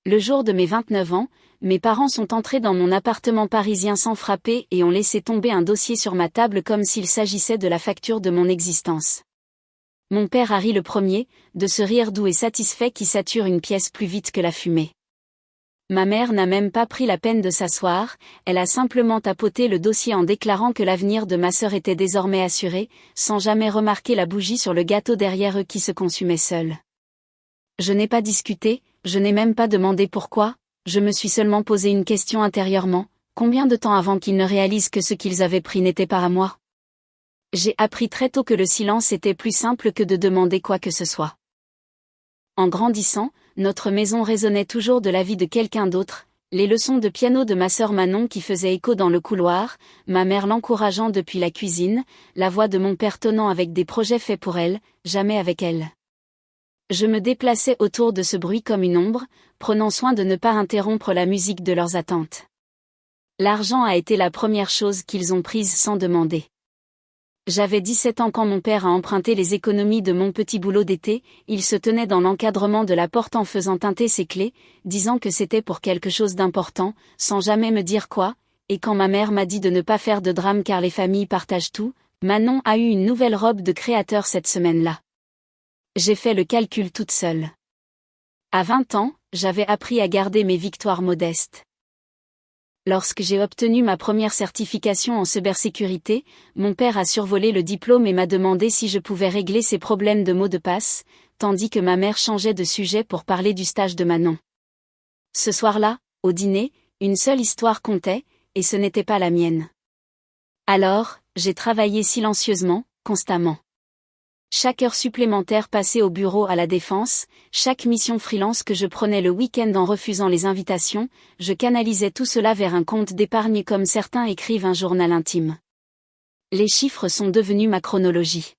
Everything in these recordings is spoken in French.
Le jour de mes 29 ans, mes parents sont entrés dans mon appartement parisien sans frapper et ont laissé tomber un dossier sur ma table comme s'il s'agissait de la facture de mon existence. Mon père a ri le premier, de ce rire doux et satisfait qui sature une pièce plus vite que la fumée. Ma mère n'a même pas pris la peine de s'asseoir, elle a simplement tapoté le dossier en déclarant que l'avenir de ma sœur était désormais assuré, sans jamais remarquer la bougie sur le gâteau derrière eux qui se consumait seule. Je n'ai pas discuté, je n'ai même pas demandé pourquoi, je me suis seulement posé une question intérieurement, combien de temps avant qu'ils ne réalisent que ce qu'ils avaient pris n'était pas à moi? J'ai appris très tôt que le silence était plus simple que de demander quoi que ce soit. En grandissant, notre maison résonnait toujours de la vie de quelqu'un d'autre, les leçons de piano de ma sœur Manon qui faisaient écho dans le couloir, ma mère l'encourageant depuis la cuisine, la voix de mon père tonnant avec des projets faits pour elle, jamais avec elle. Je me déplaçais autour de ce bruit comme une ombre, prenant soin de ne pas interrompre la musique de leurs attentes. L'argent a été la première chose qu'ils ont prise sans demander. J'avais 17 ans quand mon père a emprunté les économies de mon petit boulot d'été, il se tenait dans l'encadrement de la porte en faisant tinter ses clés, disant que c'était pour quelque chose d'important, sans jamais me dire quoi, et quand ma mère m'a dit de ne pas faire de drame car les familles partagent tout, Manon a eu une nouvelle robe de créateur cette semaine-là. J'ai fait le calcul toute seule. À 20 ans, j'avais appris à garder mes victoires modestes. Lorsque j'ai obtenu ma première certification en cybersécurité, mon père a survolé le diplôme et m'a demandé si je pouvais régler ses problèmes de mots de passe, tandis que ma mère changeait de sujet pour parler du stage de Manon. Ce soir-là, au dîner, une seule histoire comptait, et ce n'était pas la mienne. Alors, j'ai travaillé silencieusement, constamment. Chaque heure supplémentaire passée au bureau à la Défense, chaque mission freelance que je prenais le week-end en refusant les invitations, je canalisais tout cela vers un compte d'épargne comme certains écrivent un journal intime. Les chiffres sont devenus ma chronologie.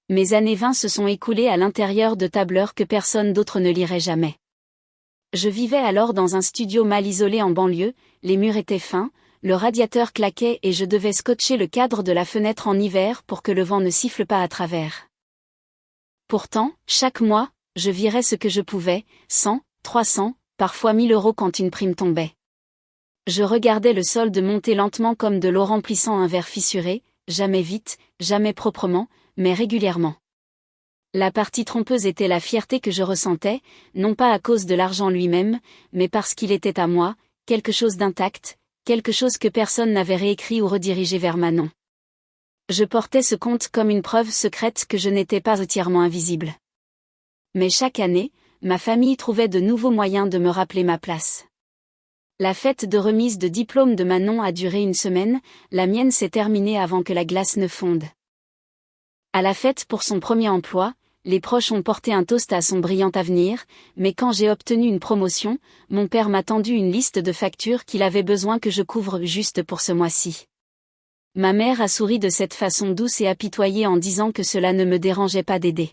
Mes années 20 se sont écoulées à l'intérieur de tableurs que personne d'autre ne lirait jamais. Je vivais alors dans un studio mal isolé en banlieue, les murs étaient fins, le radiateur claquait et je devais scotcher le cadre de la fenêtre en hiver pour que le vent ne siffle pas à travers. Pourtant, chaque mois, je virais ce que je pouvais, 100, 300, parfois 1000 euros quand une prime tombait. Je regardais le solde monter lentement comme de l'eau remplissant un verre fissuré, jamais vite, jamais proprement, mais régulièrement. La partie trompeuse était la fierté que je ressentais, non pas à cause de l'argent lui-même, mais parce qu'il était à moi, quelque chose d'intact, quelque chose que personne n'avait réécrit ou redirigé vers Manon. Je portais ce compte comme une preuve secrète que je n'étais pas entièrement invisible. Mais chaque année, ma famille trouvait de nouveaux moyens de me rappeler ma place. La fête de remise de diplôme de Manon a duré une semaine, la mienne s'est terminée avant que la glace ne fonde. À la fête pour son premier emploi, les proches ont porté un toast à son brillant avenir, mais quand j'ai obtenu une promotion, mon père m'a tendu une liste de factures qu'il avait besoin que je couvre juste pour ce mois-ci. Ma mère a souri de cette façon douce et apitoyée en disant que cela ne me dérangeait pas d'aider.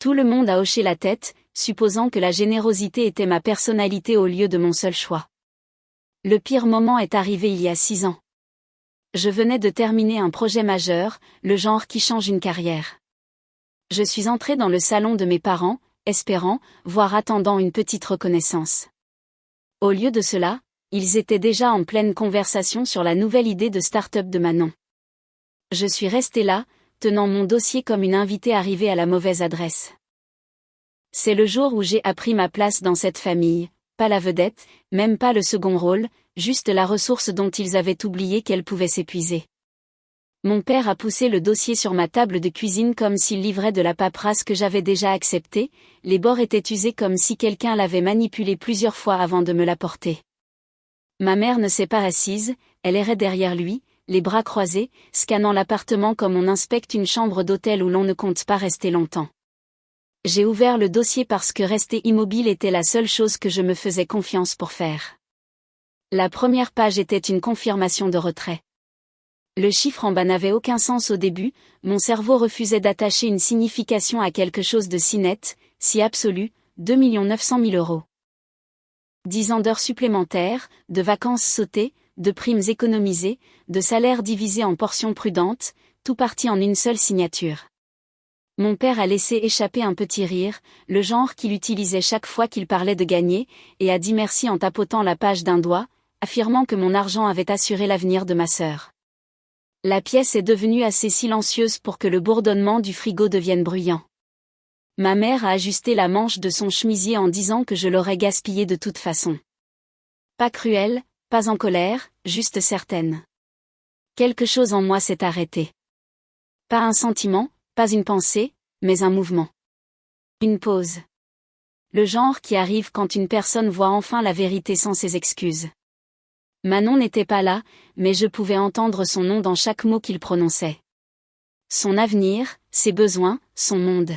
Tout le monde a hoché la tête, supposant que la générosité était ma personnalité au lieu de mon seul choix. Le pire moment est arrivé il y a 6 ans. Je venais de terminer un projet majeur, le genre qui change une carrière. Je suis entrée dans le salon de mes parents, espérant, voire attendant une petite reconnaissance. Au lieu de cela, ils étaient déjà en pleine conversation sur la nouvelle idée de start-up de Manon. Je suis restée là, tenant mon dossier comme une invitée arrivée à la mauvaise adresse. C'est le jour où j'ai appris ma place dans cette famille, pas la vedette, même pas le second rôle, juste la ressource dont ils avaient oublié qu'elle pouvait s'épuiser. Mon père a poussé le dossier sur ma table de cuisine comme s'il livrait de la paperasse que j'avais déjà acceptée, les bords étaient usés comme si quelqu'un l'avait manipulé plusieurs fois avant de me l'apporter. Ma mère ne s'est pas assise, elle errait derrière lui, les bras croisés, scannant l'appartement comme on inspecte une chambre d'hôtel où l'on ne compte pas rester longtemps. J'ai ouvert le dossier parce que rester immobile était la seule chose que je me faisais confiance pour faire. La première page était une confirmation de retrait. Le chiffre en bas n'avait aucun sens au début, mon cerveau refusait d'attacher une signification à quelque chose de si net, si absolu, 2 900 000 euros. 10 ans d'heures supplémentaires, de vacances sautées, de primes économisées, de salaires divisés en portions prudentes, tout parti en une seule signature. Mon père a laissé échapper un petit rire, le genre qu'il utilisait chaque fois qu'il parlait de gagner, et a dit merci en tapotant la page d'un doigt, affirmant que mon argent avait assuré l'avenir de ma sœur. La pièce est devenue assez silencieuse pour que le bourdonnement du frigo devienne bruyant. Ma mère a ajusté la manche de son chemisier en disant que je l'aurais gaspillé de toute façon. Pas cruelle, pas en colère, juste certaine. Quelque chose en moi s'est arrêté. Pas un sentiment, pas une pensée, mais un mouvement. Une pause. Le genre qui arrive quand une personne voit enfin la vérité sans ses excuses. Manon n'était pas là, mais je pouvais entendre son nom dans chaque mot qu'il prononçait. Son avenir, ses besoins, son monde.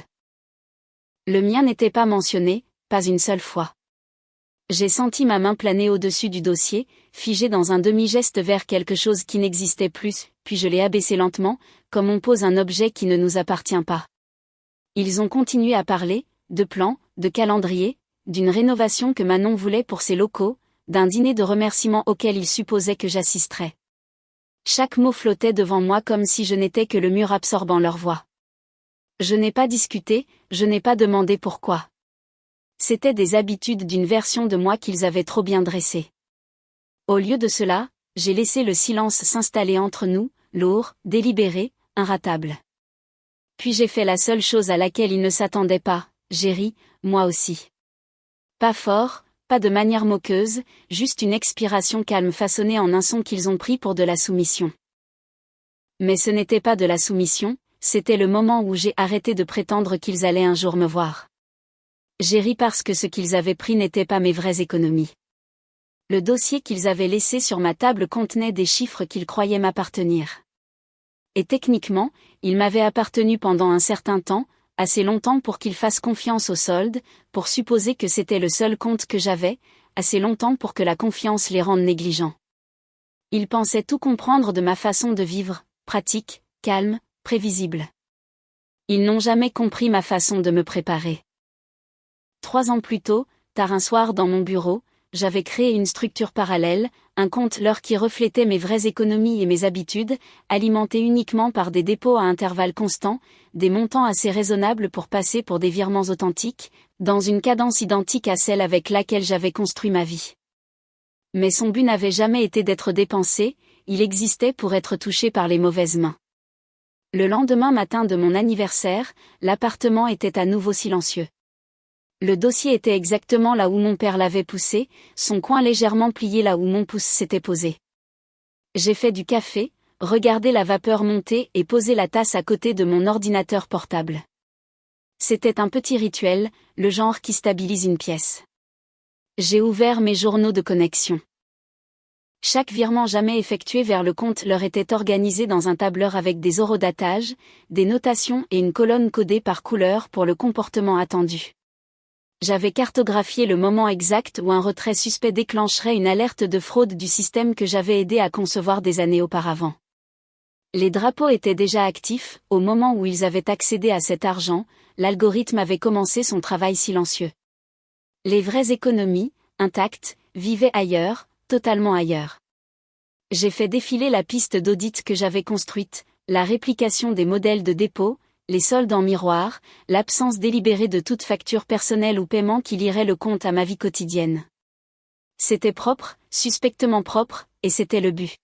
Le mien n'était pas mentionné, pas une seule fois. J'ai senti ma main planer au-dessus du dossier, figée dans un demi-geste vers quelque chose qui n'existait plus, puis je l'ai abaissé lentement, comme on pose un objet qui ne nous appartient pas. Ils ont continué à parler, de plans, de calendrier, d'une rénovation que Manon voulait pour ses locaux, d'un dîner de remerciements auquel ils supposaient que j'assisterais. Chaque mot flottait devant moi comme si je n'étais que le mur absorbant leur voix. Je n'ai pas discuté, je n'ai pas demandé pourquoi. C'étaient des habitudes d'une version de moi qu'ils avaient trop bien dressée. Au lieu de cela, j'ai laissé le silence s'installer entre nous, lourd, délibéré, inratable. Puis j'ai fait la seule chose à laquelle ils ne s'attendaient pas, j'ai ri, moi aussi. Pas fort, pas de manière moqueuse, juste une expiration calme façonnée en un son qu'ils ont pris pour de la soumission. Mais ce n'était pas de la soumission, c'était le moment où j'ai arrêté de prétendre qu'ils allaient un jour me voir. J'ai ri parce que ce qu'ils avaient pris n'était pas mes vraies économies. Le dossier qu'ils avaient laissé sur ma table contenait des chiffres qu'ils croyaient m'appartenir. Et techniquement, ils m'avaient appartenu pendant un certain temps, assez longtemps pour qu'ils fassent confiance au solde, pour supposer que c'était le seul compte que j'avais, assez longtemps pour que la confiance les rende négligents. Ils pensaient tout comprendre de ma façon de vivre, pratique, calme, prévisible. Ils n'ont jamais compris ma façon de me préparer. 3 ans plus tôt, tard un soir dans mon bureau, j'avais créé une structure parallèle, un compte leur qui reflétait mes vraies économies et mes habitudes, alimenté uniquement par des dépôts à intervalles constants, des montants assez raisonnables pour passer pour des virements authentiques, dans une cadence identique à celle avec laquelle j'avais construit ma vie. Mais son but n'avait jamais été d'être dépensé, il existait pour être touché par les mauvaises mains. Le lendemain matin de mon anniversaire, l'appartement était à nouveau silencieux. Le dossier était exactement là où mon père l'avait poussé, son coin légèrement plié là où mon pouce s'était posé. J'ai fait du café, regardé la vapeur monter et posé la tasse à côté de mon ordinateur portable. C'était un petit rituel, le genre qui stabilise une pièce. J'ai ouvert mes journaux de connexion. Chaque virement jamais effectué vers le compte leur était organisé dans un tableur avec des horodatages, des notations et une colonne codée par couleur pour le comportement attendu. J'avais cartographié le moment exact où un retrait suspect déclencherait une alerte de fraude du système que j'avais aidé à concevoir des années auparavant. Les drapeaux étaient déjà actifs, au moment où ils avaient accédé à cet argent, l'algorithme avait commencé son travail silencieux. Les vraies économies, intactes, vivaient ailleurs, totalement ailleurs. J'ai fait défiler la piste d'audit que j'avais construite, la réplication des modèles de dépôt, les soldes en miroir, l'absence délibérée de toute facture personnelle ou paiement qui lierait le compte à ma vie quotidienne. C'était propre, suspectement propre, et c'était le but.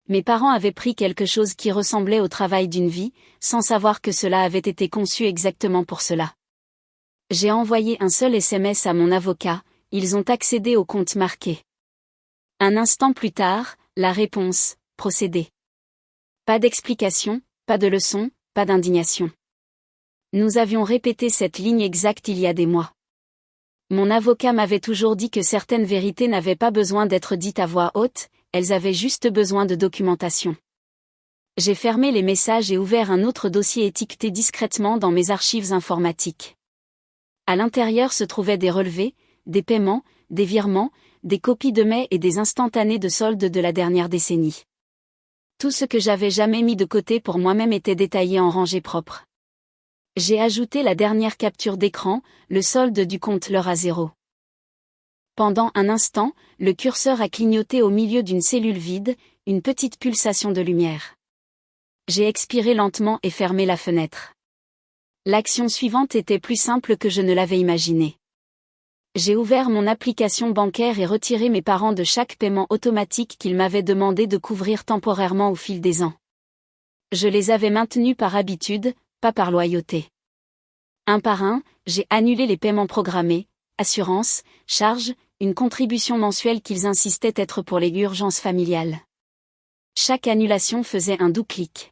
Mes parents avaient pris quelque chose qui ressemblait au travail d'une vie, sans savoir que cela avait été conçu exactement pour cela. J'ai envoyé un seul SMS à mon avocat, ils ont accédé au compte marqué. Un instant plus tard, la réponse, procédé. Pas d'explication, pas de leçon, pas d'indignation. Nous avions répété cette ligne exacte il y a des mois. Mon avocat m'avait toujours dit que certaines vérités n'avaient pas besoin d'être dites à voix haute, elles avaient juste besoin de documentation. J'ai fermé les messages et ouvert un autre dossier étiqueté discrètement dans mes archives informatiques. À l'intérieur se trouvaient des relevés, des paiements, des virements, des copies de mai et des instantanés de soldes de la dernière décennie. Tout ce que j'avais jamais mis de côté pour moi-même était détaillé en rangées propres. J'ai ajouté la dernière capture d'écran, le solde du compte l'heure à 0. Pendant un instant, le curseur a clignoté au milieu d'une cellule vide, une petite pulsation de lumière. J'ai expiré lentement et fermé la fenêtre. L'action suivante était plus simple que je ne l'avais imaginé. J'ai ouvert mon application bancaire et retiré mes parents de chaque paiement automatique qu'ils m'avaient demandé de couvrir temporairement au fil des ans. Je les avais maintenus par habitude, pas par loyauté. Un par un, j'ai annulé les paiements programmés, assurances, charges, une contribution mensuelle qu'ils insistaient être pour les urgences familiales. Chaque annulation faisait un doux clic.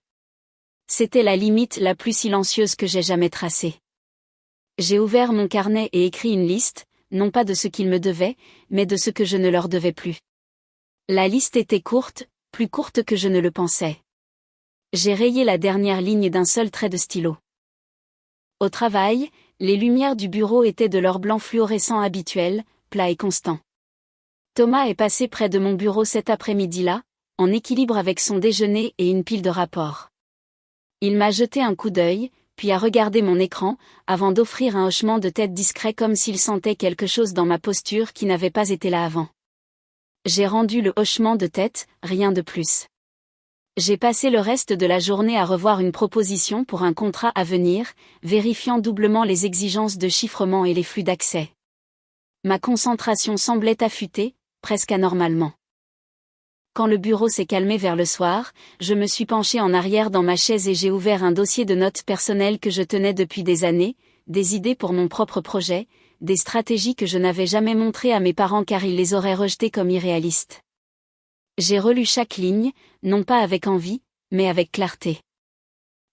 C'était la limite la plus silencieuse que j'ai jamais tracée. J'ai ouvert mon carnet et écrit une liste, non pas de ce qu'ils me devaient, mais de ce que je ne leur devais plus. La liste était courte, plus courte que je ne le pensais. J'ai rayé la dernière ligne d'un seul trait de stylo. Au travail, les lumières du bureau étaient de leur blanc fluorescent habituel, plat et constant. Thomas est passé près de mon bureau cet après-midi-là, en équilibre avec son déjeuner et une pile de rapports. Il m'a jeté un coup d'œil, puis a regardé mon écran, avant d'offrir un hochement de tête discret comme s'il sentait quelque chose dans ma posture qui n'avait pas été là avant. J'ai rendu le hochement de tête, rien de plus. J'ai passé le reste de la journée à revoir une proposition pour un contrat à venir, vérifiant doublement les exigences de chiffrement et les flux d'accès. Ma concentration semblait affûtée, presque anormalement. Quand le bureau s'est calmé vers le soir, je me suis penchée en arrière dans ma chaise et j'ai ouvert un dossier de notes personnelles que je tenais depuis des années, des idées pour mon propre projet, des stratégies que je n'avais jamais montrées à mes parents car ils les auraient rejetées comme irréalistes. J'ai relu chaque ligne, non pas avec envie, mais avec clarté.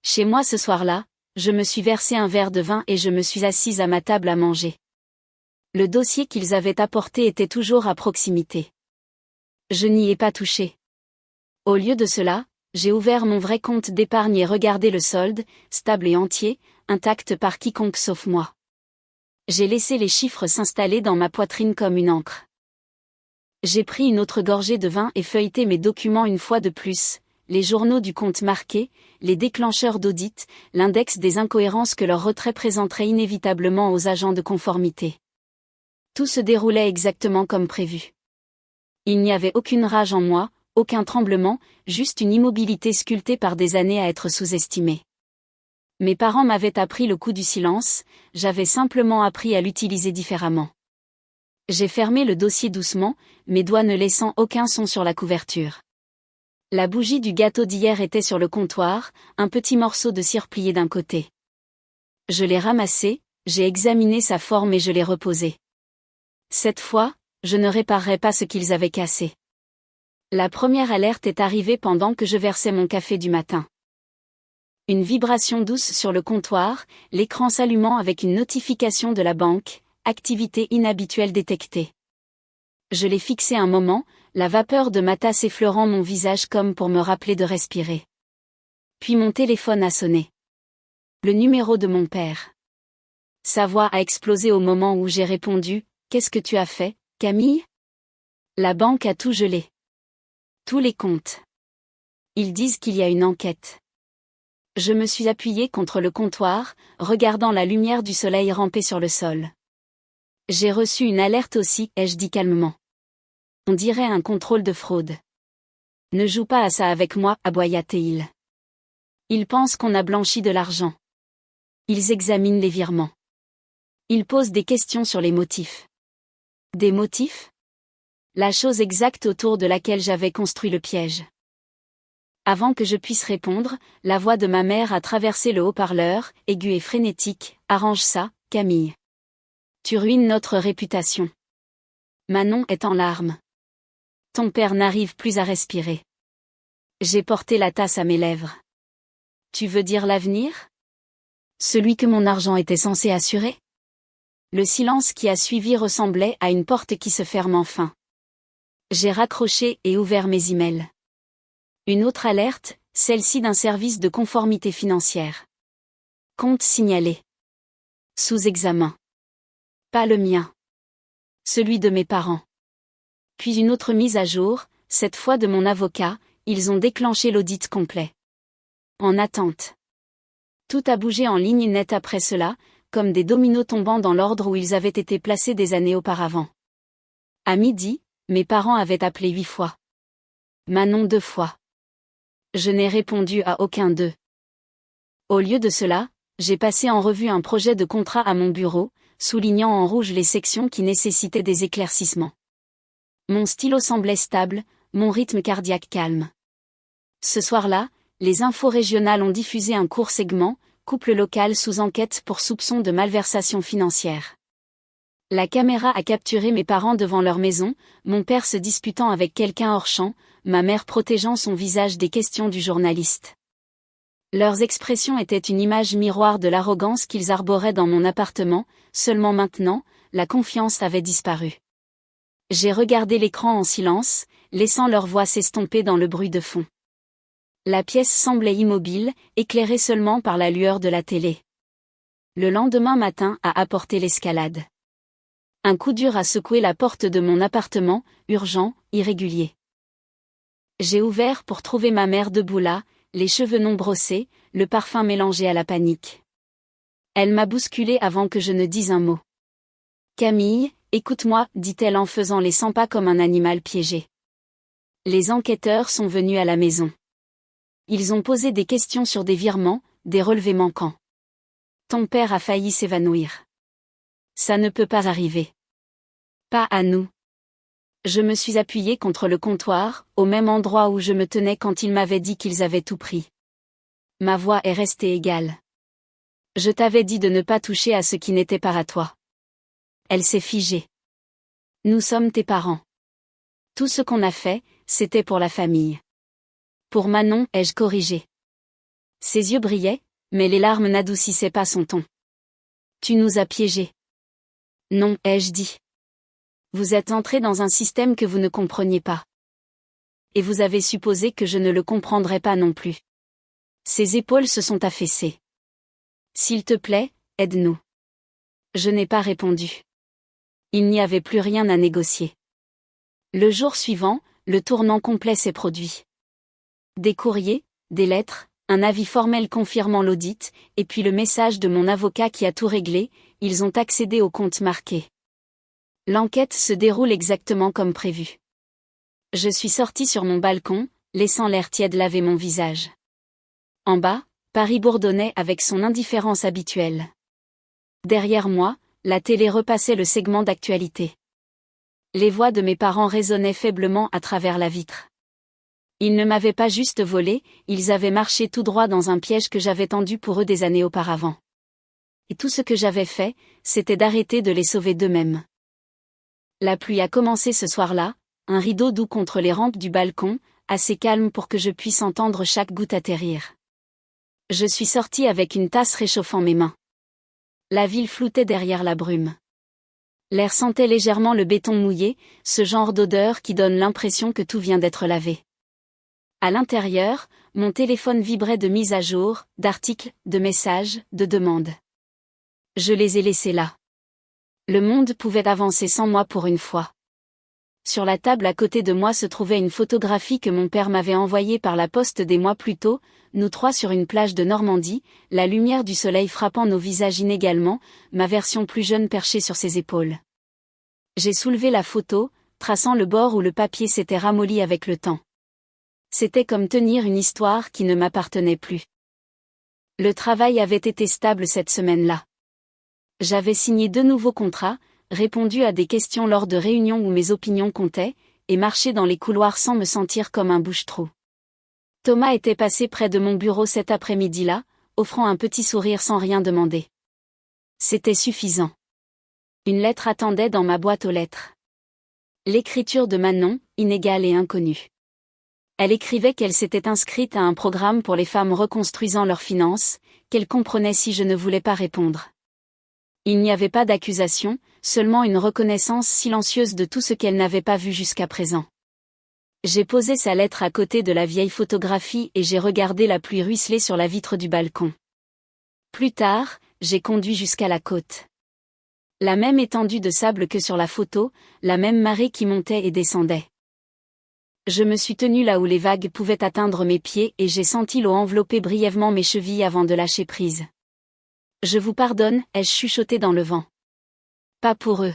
Chez moi ce soir-là, je me suis versé un verre de vin et je me suis assise à ma table à manger. Le dossier qu'ils avaient apporté était toujours à proximité. Je n'y ai pas touché. Au lieu de cela, j'ai ouvert mon vrai compte d'épargne et regardé le solde, stable et entier, intact par quiconque sauf moi. J'ai laissé les chiffres s'installer dans ma poitrine comme une encre. J'ai pris une autre gorgée de vin et feuilleté mes documents une fois de plus, les journaux du compte marqués, les déclencheurs d'audit, l'index des incohérences que leur retrait présenterait inévitablement aux agents de conformité. Tout se déroulait exactement comme prévu. Il n'y avait aucune rage en moi, aucun tremblement, juste une immobilité sculptée par des années à être sous-estimée. Mes parents m'avaient appris le coup du silence, j'avais simplement appris à l'utiliser différemment. J'ai fermé le dossier doucement, mes doigts ne laissant aucun son sur la couverture. La bougie du gâteau d'hier était sur le comptoir, un petit morceau de cire plié d'un côté. Je l'ai ramassé, j'ai examiné sa forme et je l'ai reposé. Cette fois, je ne réparerai pas ce qu'ils avaient cassé. La première alerte est arrivée pendant que je versais mon café du matin. Une vibration douce sur le comptoir, l'écran s'allumant avec une notification de la banque, activité inhabituelle détectée. Je l'ai fixé un moment, la vapeur de ma tasse effleurant mon visage comme pour me rappeler de respirer. Puis mon téléphone a sonné. Le numéro de mon père. Sa voix a explosé au moment où j'ai répondu « Qu'est-ce que tu as fait, Camille ?» La banque a tout gelé. Tous les comptes. Ils disent qu'il y a une enquête. Je me suis appuyée contre le comptoir, regardant la lumière du soleil ramper sur le sol. J'ai reçu une alerte aussi, ai-je dit calmement. On dirait un contrôle de fraude. Ne joue pas à ça avec moi, aboya-t-il. Ils pensent qu'on a blanchi de l'argent. Ils examinent les virements. Ils posent des questions sur les motifs. Des motifs ? La chose exacte autour de laquelle j'avais construit le piège. Avant que je puisse répondre, la voix de ma mère a traversé le haut-parleur, aiguë et frénétique. « Arrange ça, Camille. Tu ruines notre réputation. » Manon est en larmes. Ton père n'arrive plus à respirer. J'ai porté la tasse à mes lèvres. Tu veux dire l'avenir ? Celui que mon argent était censé assurer ? Le silence qui a suivi ressemblait à une porte qui se ferme enfin. J'ai raccroché et ouvert mes emails. Une autre alerte, celle-ci d'un service de conformité financière. Compte signalé. Sous examen. Pas le mien. Celui de mes parents. Puis une autre mise à jour, cette fois de mon avocat, ils ont déclenché l'audit complet. En attente. Tout a bougé en ligne nette après cela, comme des dominos tombant dans l'ordre où ils avaient été placés des années auparavant. À midi, mes parents avaient appelé 8 fois. Manon 2 fois. Je n'ai répondu à aucun d'eux. Au lieu de cela, J'ai passé en revue un projet de contrat à mon bureau, soulignant en rouge les sections qui nécessitaient des éclaircissements. Mon stylo semblait stable, mon rythme cardiaque calme. Ce soir-là, les infos régionales ont diffusé un court segment, couple local sous enquête pour soupçon de malversation financière. La caméra a capturé mes parents devant leur maison, mon père se disputant avec quelqu'un hors champ, ma mère protégeant son visage des questions du journaliste. Leurs expressions étaient une image miroir de l'arrogance qu'ils arboraient dans mon appartement, seulement maintenant, la confiance avait disparu. J'ai regardé l'écran en silence, laissant leur voix s'estomper dans le bruit de fond. La pièce semblait immobile, éclairée seulement par la lueur de la télé. Le lendemain matin a apporté l'escalade. Un coup dur a secoué la porte de mon appartement, urgent, irrégulier. J'ai ouvert pour trouver ma mère debout là, les cheveux non brossés, le parfum mélangé à la panique. Elle m'a bousculé avant que je ne dise un mot. « Camille, écoute-moi, dit-elle en faisant les 100 pas comme un animal piégé. Les enquêteurs sont venus à la maison. Ils ont posé des questions sur des virements, des relevés manquants. Ton père a failli s'évanouir. Ça ne peut pas arriver. Pas à nous. Je me suis appuyée contre le comptoir, au même endroit où je me tenais quand ils m'avaient dit qu'ils avaient tout pris. Ma voix est restée égale. Je t'avais dit de ne pas toucher à ce qui n'était pas à toi. Elle s'est figée. Nous sommes tes parents. Tout ce qu'on a fait, c'était pour la famille. Pour Manon, ai-je corrigé. Ses yeux brillaient, mais les larmes n'adoucissaient pas son ton. Tu nous as piégés. Non, ai-je dit. Vous êtes entrés dans un système que vous ne compreniez pas. Et vous avez supposé que je ne le comprendrais pas non plus. Ses épaules se sont affaissées. S'il te plaît, aide-nous. Je n'ai pas répondu. Il n'y avait plus rien à négocier. Le jour suivant, le tournant complet s'est produit. Des courriers, des lettres, un avis formel confirmant l'audit, et puis le message de mon avocat qui a tout réglé, ils ont accédé au compte marqué. L'enquête se déroule exactement comme prévu. Je suis sortie sur mon balcon, laissant l'air tiède laver mon visage. En bas, Paris bourdonnait avec son indifférence habituelle. Derrière moi, la télé repassait le segment d'actualité. Les voix de mes parents résonnaient faiblement à travers la vitre. Ils ne m'avaient pas juste volé, ils avaient marché tout droit dans un piège que j'avais tendu pour eux des années auparavant. Et tout ce que j'avais fait, c'était d'arrêter de les sauver d'eux-mêmes. La pluie a commencé ce soir-là, un rideau doux contre les rampes du balcon, assez calme pour que je puisse entendre chaque goutte atterrir. Je suis sortie avec une tasse réchauffant mes mains. La ville floutait derrière la brume. L'air sentait légèrement le béton mouillé, ce genre d'odeur qui donne l'impression que tout vient d'être lavé. À l'intérieur, mon téléphone vibrait de mises à jour, d'articles, de messages, de demandes. Je les ai laissés là. Le monde pouvait avancer sans moi pour une fois. Sur la table à côté de moi se trouvait une photographie que mon père m'avait envoyée par la poste des mois plus tôt, nous trois sur une plage de Normandie, la lumière du soleil frappant nos visages inégalement, ma version plus jeune perchée sur ses épaules. J'ai soulevé la photo, traçant le bord où le papier s'était ramolli avec le temps. C'était comme tenir une histoire qui ne m'appartenait plus. Le travail avait été stable cette semaine-là. J'avais signé 2 nouveaux contrats, répondu à des questions lors de réunions où mes opinions comptaient, et marché dans les couloirs sans me sentir comme un bouche-trou. Thomas était passé près de mon bureau cet après-midi-là, offrant un petit sourire sans rien demander. C'était suffisant. Une lettre attendait dans ma boîte aux lettres. L'écriture de Manon, inégale et inconnue. Elle écrivait qu'elle s'était inscrite à un programme pour les femmes reconstruisant leurs finances, qu'elle comprenait si je ne voulais pas répondre. Il n'y avait pas d'accusation, seulement une reconnaissance silencieuse de tout ce qu'elle n'avait pas vu jusqu'à présent. J'ai posé sa lettre à côté de la vieille photographie et j'ai regardé la pluie ruisseler sur la vitre du balcon. Plus tard, j'ai conduit jusqu'à la côte. La même étendue de sable que sur la photo, la même marée qui montait et descendait. Je me suis tenue là où les vagues pouvaient atteindre mes pieds et j'ai senti l'eau envelopper brièvement mes chevilles avant de lâcher prise. Je vous pardonne, ai-je chuchoté dans le vent. Pas pour eux.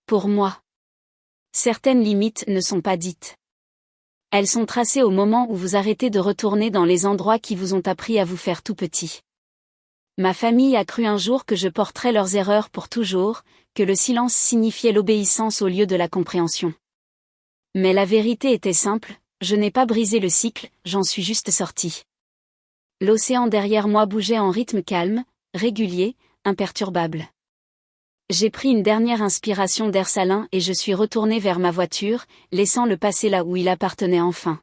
Pour moi. Certaines limites ne sont pas dites. Elles sont tracées au moment où vous arrêtez de retourner dans les endroits qui vous ont appris à vous faire tout petit. Ma famille a cru un jour que je porterais leurs erreurs pour toujours, que le silence signifiait l'obéissance au lieu de la compréhension. Mais la vérité était simple, je n'ai pas brisé le cycle, j'en suis juste sorti. L'océan derrière moi bougeait en rythme calme, régulier, imperturbable. J'ai pris une dernière inspiration d'air salin et je suis retourné vers ma voiture, laissant le passé là où il appartenait enfin.